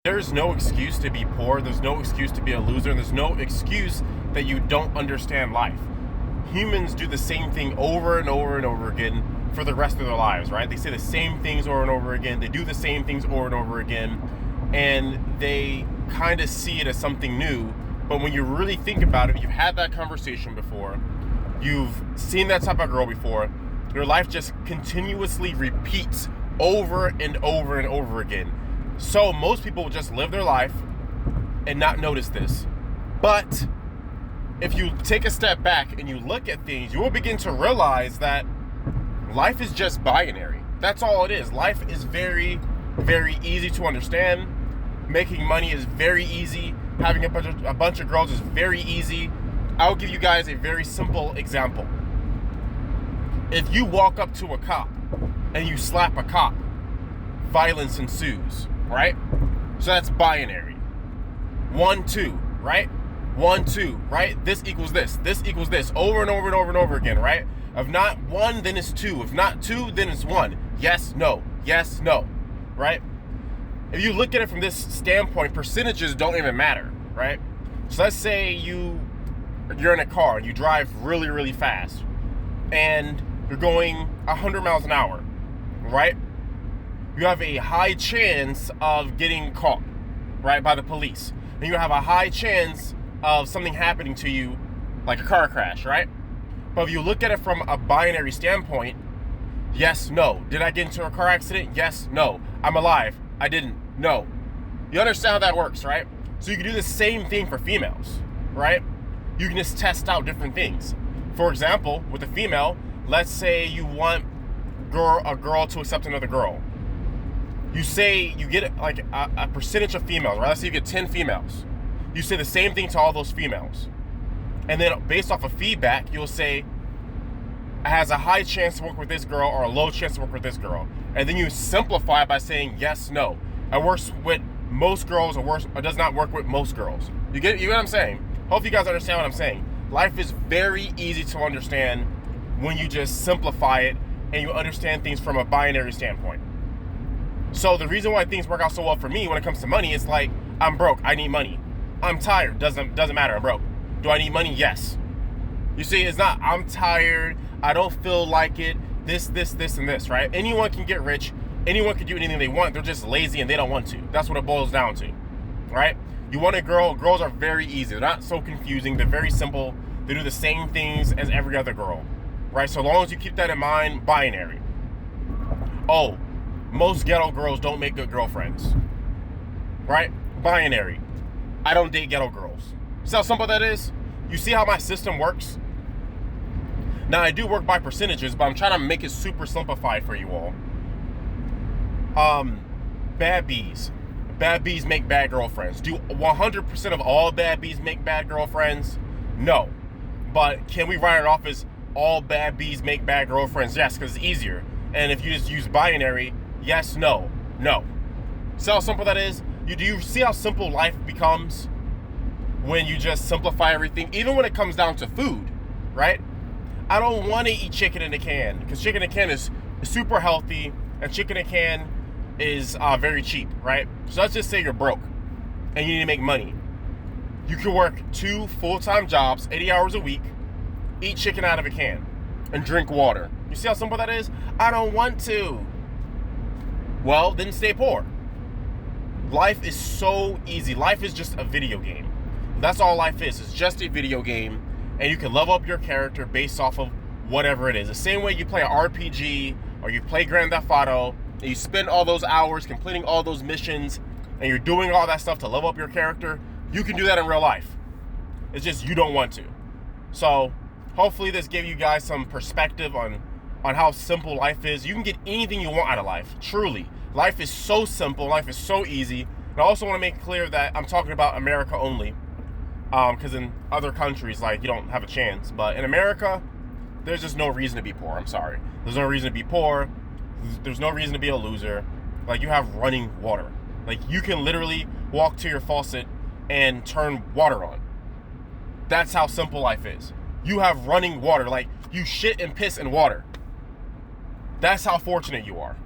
There's no excuse to be poor. There's no excuse to be a loser. And there's no excuse that you don't understand life. Humans do the same thing over and over and over again for the rest of their lives, right? They say the same things over and over again. They do the same things over and over again. And they kind of see it as something new. But when you really think about it, you've had that conversation before. You've seen that type of girl before. Your life just continuously repeats over and over and over again. So most people just live their life and not notice this. But if you take a step back and you look at things, you will begin to realize that life is just binary. That's all it is. Life is very, very easy to understand. Making money is very easy. Having a bunch of girls is very easy. I'll give you guys a very simple example. If you walk up to a cop and you slap a cop, violence ensues, right? So that's binary. 1, 2, right? 1, 2, right? This equals this. This equals this. Over and over and over and over again, right? If not 1, then it's 2. If not 2, then it's 1. Yes, no. Yes, no. Right? If you look at it from this standpoint, percentages don't even matter, right? So let's say you're in a car and you drive really, really fast and you're going 100 miles an hour, right? You have a high chance of getting caught, right, by the police. And you have a high chance of something happening to you, like a car crash, right? But if you look at it from a binary standpoint, yes, no. Did I get into a car accident? Yes, no. I'm alive. I didn't. No. You understand how that works, right? So you can do the same thing for females, right? You can just test out different things. For example, with a female, let's say you want a girl to accept another girl. You say you get like a percentage of females, right? Let's say you get 10 females. You say the same thing to all those females. And then based off of feedback, you'll say, it has a high chance to work with this girl or a low chance to work with this girl. And then you simplify it by saying yes, no. It works with most girls or does not work with most girls. You get what I'm saying? Hope you guys understand what I'm saying. Life is very easy to understand when you just simplify it and you understand things from a binary standpoint. So the reason why things work out so well for me when it comes to money is like, I'm broke, I need money. I'm tired, doesn't matter, I'm broke. Do I need money? Yes. You see, it's not, I'm tired, I don't feel like it, this, and this, right? Anyone can get rich, anyone can do anything they want, they're just lazy and they don't want to. That's what it boils down to, right? You want a girl, girls are very easy, they're not so confusing, they're very simple, they do the same things as every other girl, right? So long as you keep that in mind, binary. Oh, most ghetto girls don't make good girlfriends, right? Binary. I don't date ghetto girls. See how simple that is? You see how my system works? Now, I do work by percentages, but I'm trying to make it super simplified for you all. Bad bees. Bad bees make bad girlfriends. Do 100% of all bad bees make bad girlfriends? No. But can we write it off as all bad bees make bad girlfriends? Yes, because it's easier. And if you just use binary, yes, no, no. See how simple that is? Do you see how simple life becomes when you just simplify everything? Even when it comes down to food, right? I don't want to eat chicken in a can because chicken in a can is super healthy and chicken in a can is very cheap, right? So let's just say you're broke and you need to make money. You can work 2 full-time jobs, 80 hours a week, eat chicken out of a can, and drink water. You see how simple that is? I don't want to. Well, then stay poor. Life is so easy. Life is just a video game. That's all life is. It's just a video game, and you can level up your character based off of whatever it is. The same way you play an RPG or you play Grand Theft Auto, and you spend all those hours completing all those missions, and you're doing all that stuff to level up your character, you can do that in real life. It's just you don't want to. So hopefully this gave you guys some perspective on how simple life is. You can get anything you want out of life. Truly. Life is so simple. Life is so easy. And I also want to make clear that I'm talking about America only. Because in other countries, like, you don't have a chance. But in America, there's just no reason to be poor. I'm sorry. There's no reason to be poor. There's no reason to be a loser. Like, you have running water. Like, you can literally walk to your faucet and turn water on. That's how simple life is. You have running water. Like, you shit and piss in water. That's how fortunate you are.